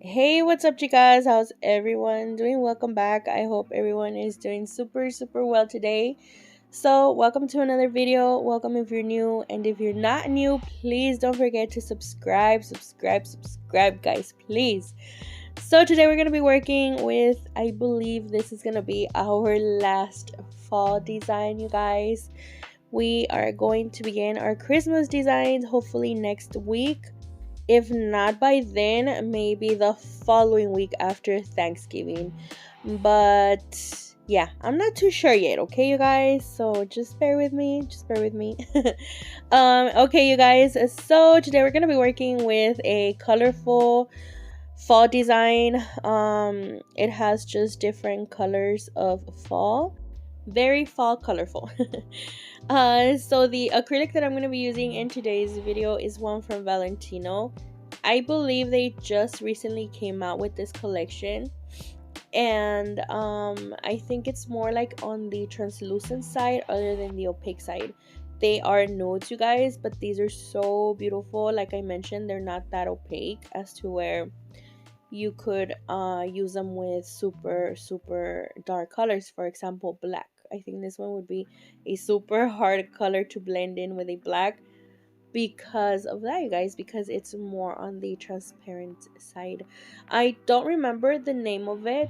Hey, what's up, chicas? How's everyone doing? Welcome back. I hope everyone is doing super well today. So, welcome to another video. Welcome if you're new, and if you're not new, please don't forget to subscribe, guys, please. So, today we're going to be working with, I believe this is going to be our last fall design, you guys. We are going to begin our Christmas designs hopefully next week. If not by then, maybe the following week after Thanksgiving. But yeah, I'm not too sure yet, okay, you guys? So just bear with me. Okay, you guys. So today we're gonna be working with a colorful fall design. It has just different colors of fall. Very fall colorful. So the acrylic that I'm going to be using in today's video is one from Valentino. I believe they just recently came out with this collection, and I think it's more like on the translucent side other than the opaque side. They are nudes, you guys, but these are so beautiful. Like I mentioned, they're not that opaque as to where you could use them with super dark colors, for example black. I think this one would be a super hard color to blend in with a black because of that, you guys, because it's more on the transparent side. I don't remember the name of it,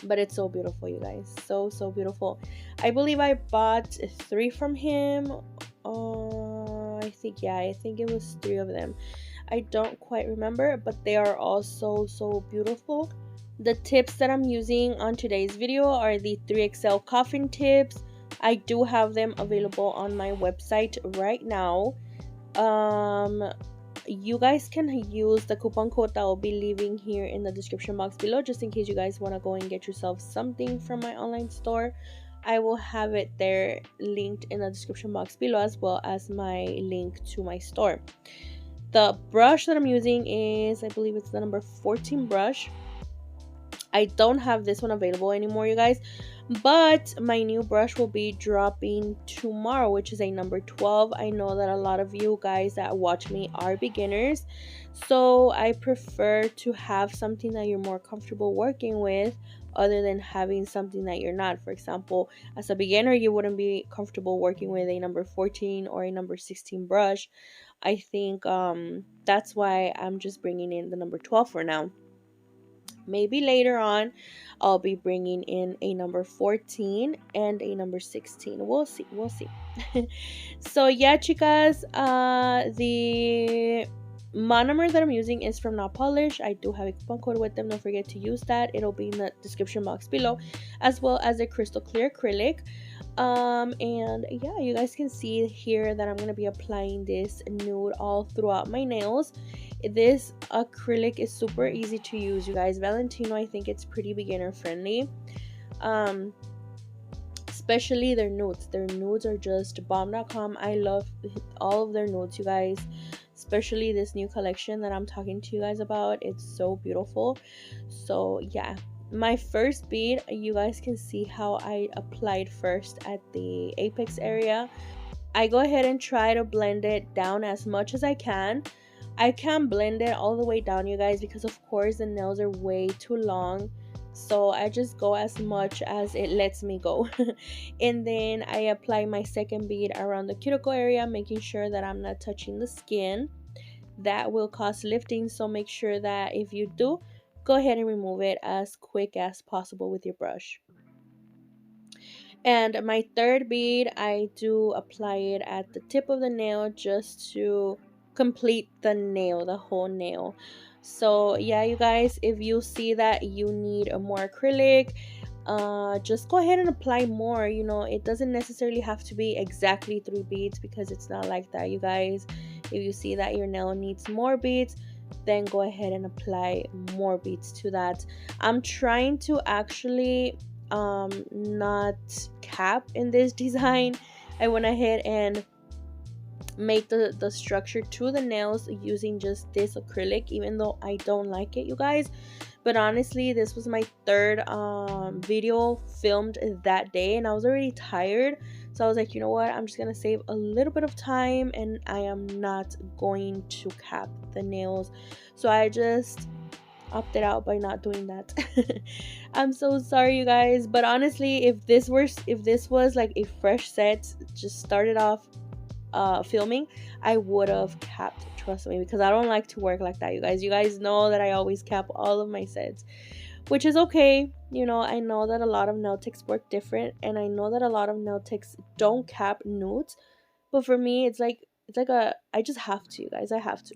but it's so beautiful, you guys. So beautiful. I believe I bought 3 from him. I think it was 3 of them. I don't quite remember, but they are all so beautiful. The tips that I'm using on today's video are the 3XL coffin tips. I do have them available on my website right now. You guys can use the coupon code that I'll be leaving here in the description box below, just in case you guys want to go and get yourself something from my online store. I will have it there linked in the description box below, as well as my link to my store. The brush that I'm using is, I believe it's the number 14 brush. I don't have this one available anymore, you guys, but my new brush will be dropping tomorrow, which is a number 12. I know that a lot of you guys that watch me are beginners, so I prefer to have something that you're more comfortable working with other than having something that you're not. For example, as a beginner, you wouldn't be comfortable working with a number 14 or a number 16 brush. I think that's why I'm just bringing in the number 12 for now. Maybe later on I'll be bringing in a number 14 and a number 16. We'll see. So yeah, chicas, the monomer that I'm using is from Notpolish. I do have a coupon code with them. Don't forget to use that. It'll be in the description box below, as well as a crystal clear acrylic. And yeah, you guys can see here that I'm gonna be applying this nude all throughout my nails. This acrylic is super easy to use, you guys. Valentino, I think it's pretty beginner friendly. Especially their nudes. Their nudes are just bomb.com. I love all of their nudes, you guys. Especially this new collection that I'm talking to you guys about. It's so beautiful. So yeah, my first bead, you guys can see how I applied first at the apex area. I go ahead and try to blend it down as much as I can. I can't blend it all the way down, you guys, because of course the nails are way too long. So I just go as much as it lets me go. And then I apply my second bead around the cuticle area, making sure that I'm not touching the skin. That will cause lifting, so make sure that if you do, go ahead and remove it as quick as possible with your brush. And my third bead, I do apply it at the tip of the nail just to complete the nail, the whole nail. So yeah, you guys, if you see that you need a more acrylic, just go ahead and apply more. You know, it doesn't necessarily have to be exactly 3 beads, because it's not like that, you guys. If you see that your nail needs more beads, then go ahead and apply more beads to that. I'm trying to actually not cap in this design. I went ahead and make the structure to the nails using just this acrylic, even though I don't like it, you guys. But honestly, this was my third video filmed that day, and I was already tired, So I was like, you know what, I'm just gonna save a little bit of time and I am not going to cap the nails. So I just opted out by not doing that. I'm so sorry, you guys, but honestly, if this was like a fresh set, just started off filming, I would have capped, trust me, because I don't like to work like that. You guys know that I always cap all of my sets, which is okay. You know, I know that a lot of nail techs work different, and I know that a lot of nail techs don't cap nudes, but for me it's like a, I just have to, you guys, I have to.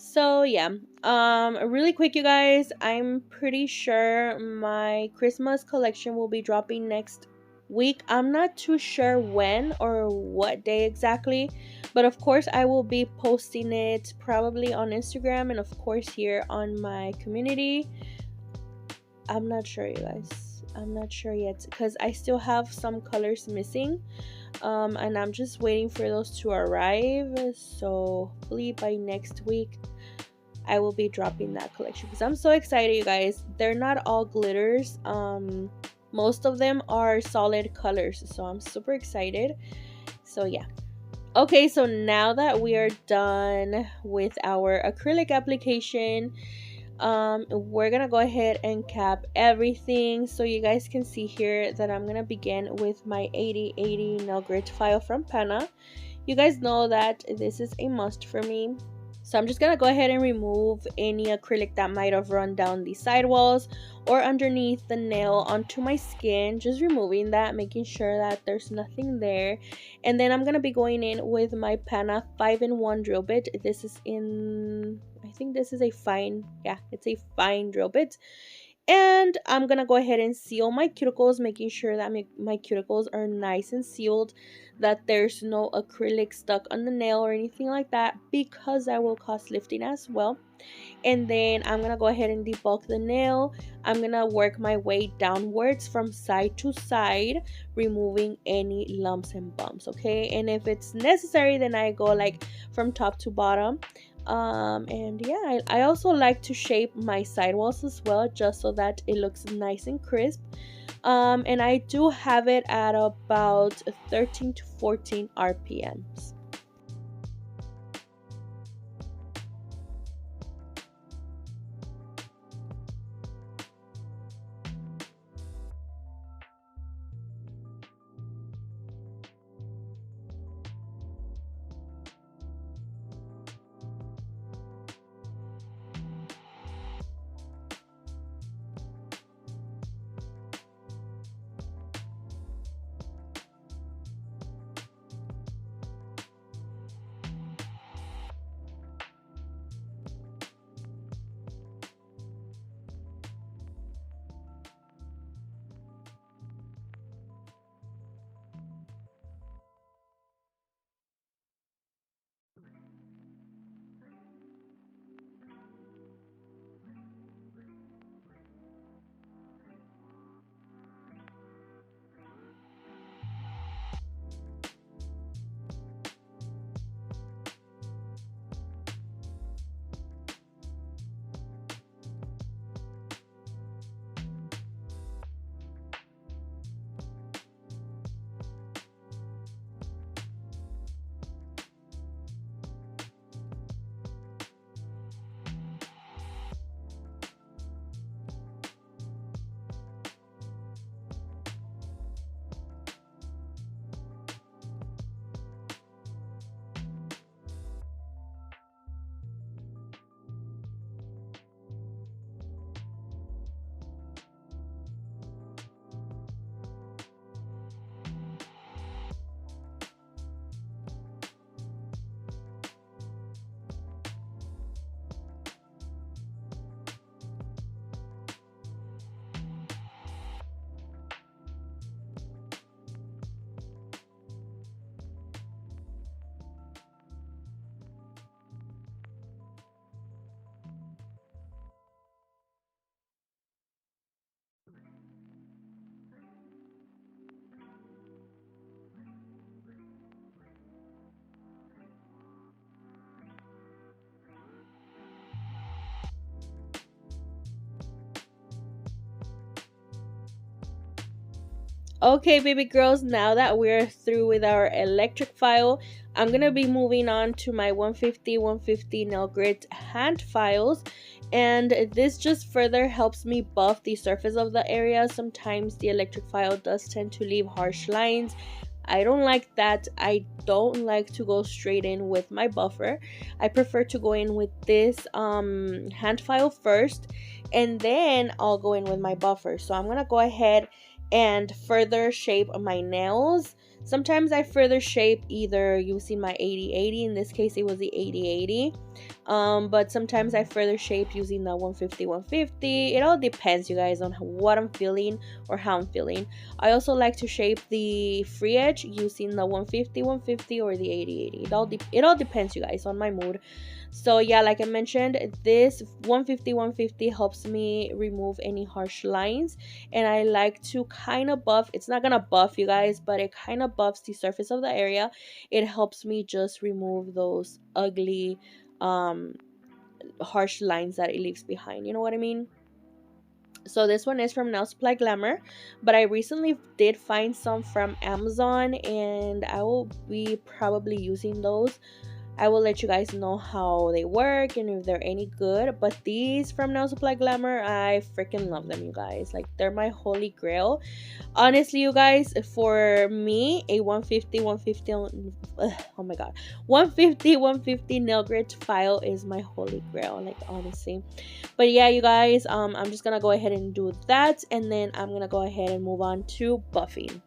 So yeah, really quick, you guys, I'm pretty sure my Christmas collection will be dropping next week. I'm not too sure when or what day exactly, but of course I will be posting it probably on Instagram and of course here on my community. I'm not sure, you guys, I'm not sure yet because I still have some colors missing, and I'm just waiting for those to arrive. So hopefully by next week I will be dropping that collection because I'm so excited, you guys. They're not all glitters. Most of them are solid colors, so I'm super excited. So yeah. Okay, so now that we are done with our acrylic application, we're gonna go ahead and cap everything. So you guys can see here that I'm gonna begin with my 8080 nail grit file from Pana. You guys know that this is a must for me. So I'm just gonna go ahead and remove any acrylic that might have run down the sidewalls or underneath the nail onto my skin. Just removing that, making sure that there's nothing there. And then I'm gonna be going in with my Pana 5-in-1 drill bit. This is in, I think this is a fine, yeah, it's a fine drill bit. And I'm gonna go ahead and seal my cuticles, making sure that my cuticles are nice and sealed, that there's no acrylic stuck on the nail or anything like that, because that will cause lifting as well. And then I'm gonna go ahead and debulk the nail. I'm gonna work my way downwards from side to side, removing any lumps and bumps, okay? And if it's necessary, then I go like from top to bottom. And yeah, I also like to shape my sidewalls as well, just so that it looks nice and crisp. And I do have it at about 13 to 14 RPMs. Okay, baby girls, now that we're through with our electric file, I'm gonna be moving on to my 150 nail grit hand files, and this just further helps me buff the surface of the area. Sometimes the electric file does tend to leave harsh lines. I don't like that. I don't like to go straight in with my buffer. I prefer to go in with this hand file first, and then I'll go in with my buffer. So I'm gonna go ahead and further shape my nails. Sometimes I further shape either using my 80/80. In this case it was the 80/80, but sometimes I further shape using the 150/150. It all depends, you guys, on what I'm feeling or how I'm feeling. I also like to shape the free edge using the 150/150 or the 80/80. It all depends, you guys, on my mood. So yeah, like I mentioned, this 150/150 helps me remove any harsh lines, and I like to kind of buff. It's not gonna buff, you guys, but it kind of buffs the surface of the area. It helps me just remove those ugly harsh lines that it leaves behind, you know what I mean? So this one is from Nail Supply Glamour, but I recently did find some from Amazon, and I will be probably using those. I will let you guys know how they work and if they're any good. But these from Nail Supply Glamour, I freaking love them, you guys. Like, they're my holy grail. Honestly, you guys, for me, a 150/150, oh my god, 150/150 nail grit file is my holy grail, like, honestly. But yeah, you guys, I'm just gonna go ahead and do that, and then I'm gonna go ahead and move on to buffing.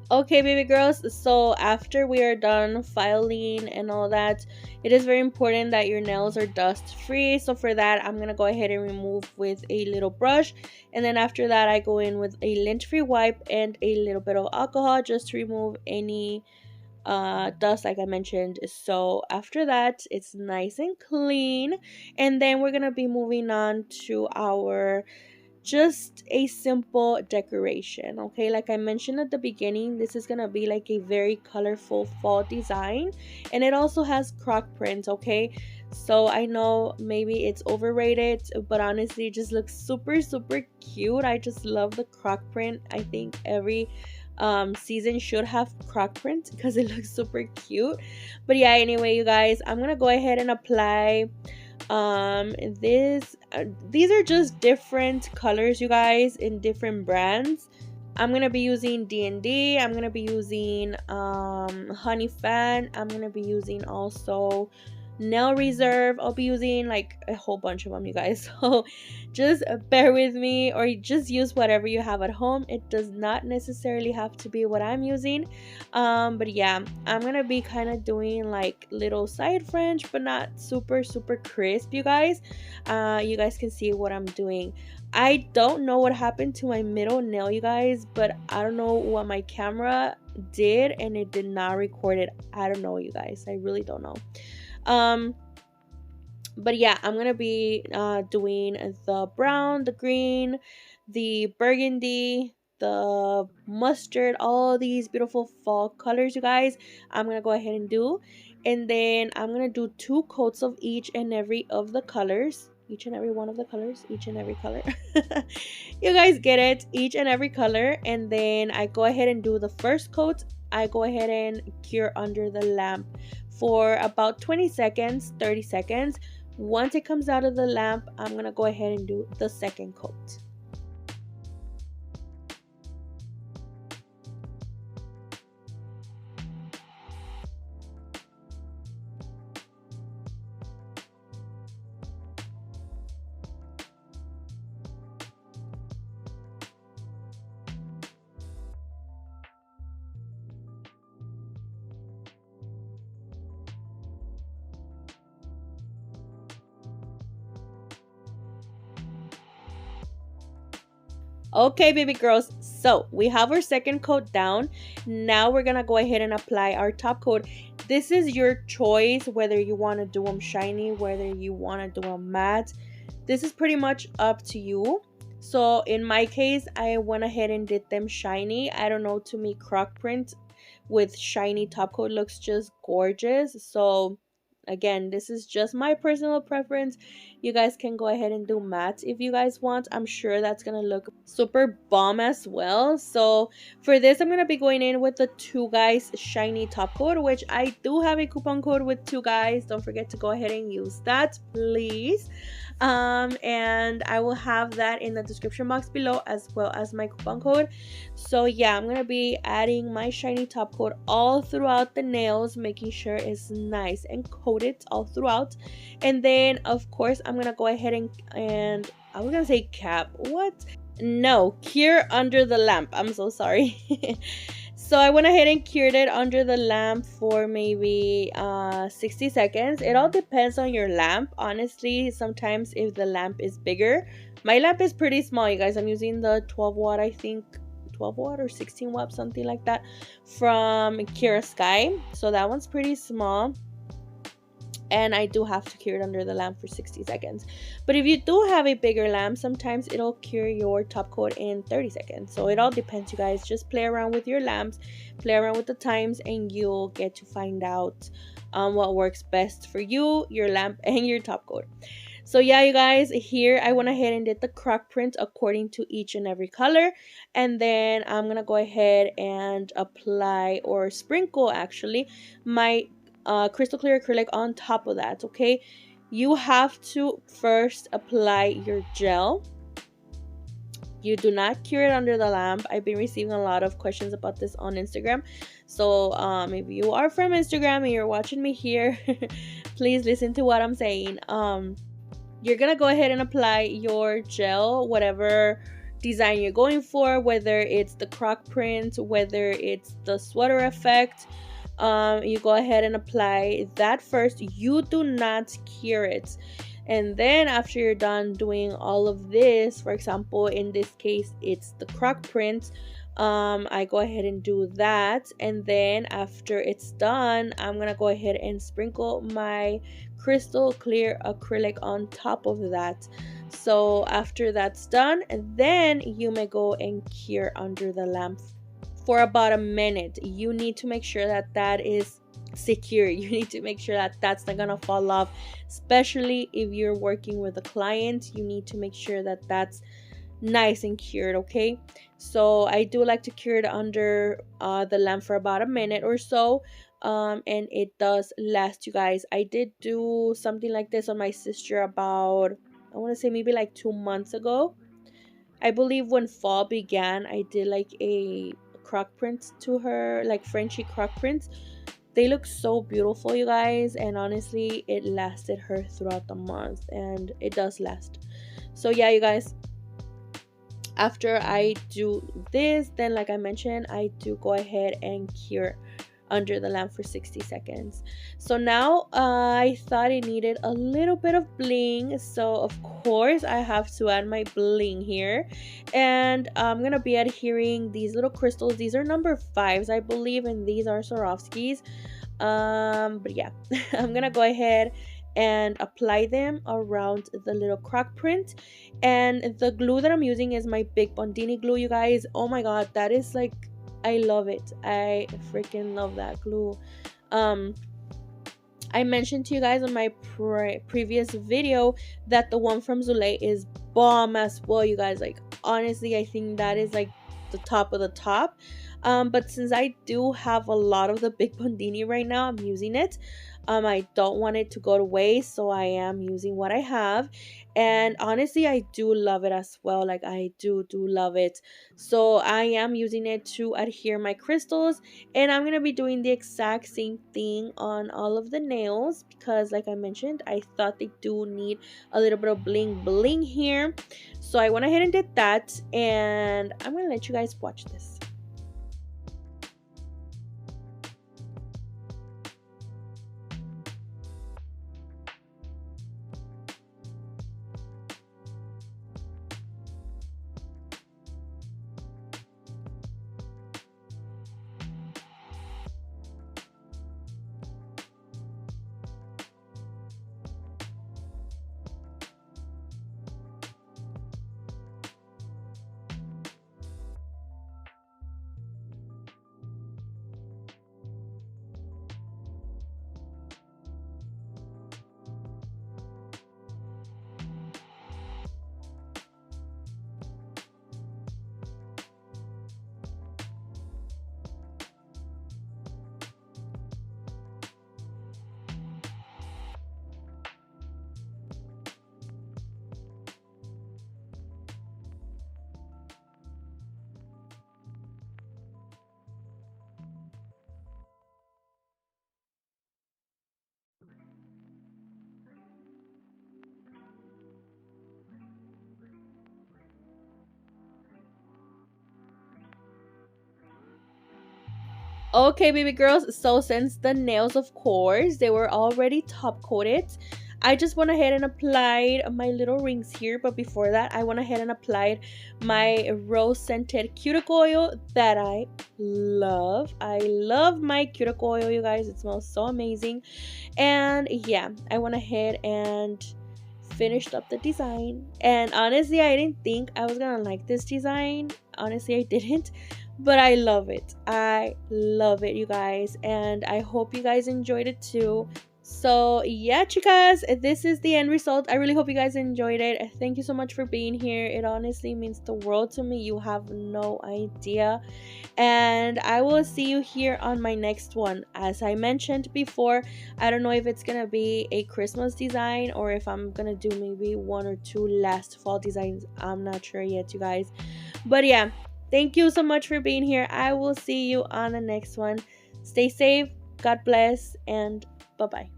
Okay, baby girls, so after we are done filing and all that, it is very important that your nails are dust free. So for that, I'm gonna go ahead and remove with a little brush, and then after that I go in with a lint free wipe and a little bit of alcohol just to remove any dust, like I mentioned. So after that, it's nice and clean, and then we're gonna be moving on to our just a simple decoration. Okay, like I mentioned at the beginning, this is gonna be like a very colorful fall design, and it also has croc print. Okay, so I know maybe it's overrated, but honestly it just looks super cute. I just love the croc print. I think every season should have croc print because it looks super cute. But yeah, anyway, you guys, I'm gonna go ahead and apply these are just different colors, you guys, in different brands. I'm gonna be using D&D. I'm gonna be using Honey Fan. I'm gonna be using also Nail Reserve. I'll be using like a whole bunch of them, you guys. So just bear with me, or just use whatever you have at home. It does not necessarily have to be what I'm using. But yeah, I'm gonna be kind of doing like little side fringe, but not super crisp, you guys. You guys can see what I'm doing. I don't know what happened to my middle nail, you guys, but I don't know what my camera did and it did not record it. I don't know, you guys, I really don't know. But yeah, I'm gonna be doing the brown, the green, the burgundy, the mustard, all these beautiful fall colors, you guys. I'm gonna go ahead and do, and then I'm gonna do 2 coats of each and every of the colors, each and every one of the colors, each and every color. You guys get it, each and every color. And then I go ahead and do the first coat. I go ahead and cure under the lamp for about 20 seconds, 30 seconds. Once it comes out of the lamp, I'm gonna go ahead and do the second coat. Okay, baby girls, so we have our second coat down. Now we're gonna go ahead and apply our top coat. This is your choice, whether you want to do them shiny, whether you want to do them matte. This is pretty much up to you. So in my case, I went ahead and did them shiny. I don't know, to me Croc print with shiny top coat looks just gorgeous. So again, this is just my personal preference. You guys can go ahead and do matte if you guys want. I'm sure that's gonna look super bomb as well. So for this, I'm gonna be going in with the 2 Guys shiny top coat, which I do have a coupon code with 2 Guys. Don't forget to go ahead and use that, please. And I will have that in the description box below, as well as my coupon code. So yeah, I'm gonna be adding my shiny top coat all throughout the nails, making sure it's nice and coated all throughout. And then of course I'm gonna go ahead and I was gonna say cap, what, no, cure under the lamp, I'm so sorry. So I went ahead and cured it under the lamp for maybe 60 seconds. It all depends on your lamp, honestly. Sometimes if the lamp is bigger, my lamp is pretty small, you guys. I'm using the 12 watt, I think 12 watt or 16 watt, something like that, from Kiara Sky. So that one's pretty small, and I do have to cure it under the lamp for 60 seconds. But if you do have a bigger lamp, sometimes it'll cure your top coat in 30 seconds. So it all depends, you guys. Just play around with your lamps, play around with the times, and you'll get to find out what works best for you, your lamp, and your top coat. So yeah, you guys, here I went ahead and did the Croc print according to each and every color. And then I'm gonna go ahead and apply, or sprinkle actually, my crystal clear acrylic on top of that. Okay, you have to first apply your gel. You do not cure it under the lamp. I've been receiving a lot of questions about this on Instagram. So if you are from Instagram and you're watching me here, please listen to what I'm saying. You're gonna go ahead and apply your gel, whatever design you're going for, whether it's the Croc print, whether it's the sweater effect. You go ahead and apply that first. You do not cure it. And then after you're done doing all of this, for example, in this case it's the Croc print, I go ahead and do that. And then after it's done, I'm gonna go ahead and sprinkle my crystal clear acrylic on top of that. So after that's done, then you may go and cure under the lamp for about a minute. You need to make sure that that is secure. You need to make sure that that's not gonna fall off, especially if you're working with a client. You need to make sure that that's nice and cured. Okay, so I do like to cure it under the lamp for about a minute or so, and it does last, you guys. I did do something like this on my sister about, I want to say maybe like 2 months ago. I believe when fall began, I did like a Croc prints to her, like Frenchy Croc prints. They look so beautiful, you guys, and honestly it lasted her throughout the month, and it does last. So yeah, you guys, after I do this, then like I mentioned, I do go ahead and cure under the lamp for 60 seconds. So now I thought it needed a little bit of bling, so of course I have to add my bling here. And I'm gonna be adhering these little crystals. These are number 5s, I believe, and these are Swarovskis. But yeah, I'm gonna go ahead and apply them around the little croc print. And the glue that I'm using is my Big Bondini glue, you guys. Oh my god, that is like, I love it. I freaking love that glue. I mentioned to you guys on my previous video that the one from Zulay is bomb as well, you guys. Like, honestly, I think that is like the top of the top. But since I do have a lot of the Big Bondini right now, I'm using it. I don't want it to go to waste, so I am using what I have. And honestly, I do love it as well. Like, I do love it. So I am using it to adhere my crystals, and I'm gonna be doing the exact same thing on all of the nails, because like I mentioned, I thought they do need a little bit of bling here. So I went ahead and did that, and I'm gonna let you guys watch this. Okay, baby girls, so since the nails, of course, they were already top coated, I just went ahead and applied my little rings here. But before that, I went ahead and applied my rose scented cuticle oil that I love. I love my cuticle oil, you guys. It smells so amazing. And yeah, I went ahead and finished up the design. And honestly, I didn't think I was gonna like this design. Honestly, I didn't, but I love it. I love it, you guys, and I hope you guys enjoyed it too. So yeah, chicas, this is the end result. I really hope you guys enjoyed it. Thank you so much for being here. It honestly means the world to me. You have no idea. And I will see you here on my next one. As I mentioned before, I don't know if it's gonna be a Christmas design or if I'm gonna do maybe 1 or 2 last fall designs. I'm not sure yet, you guys. But yeah, thank you so much for being here. I will see you on the next one. Stay safe, God bless, and bye-bye.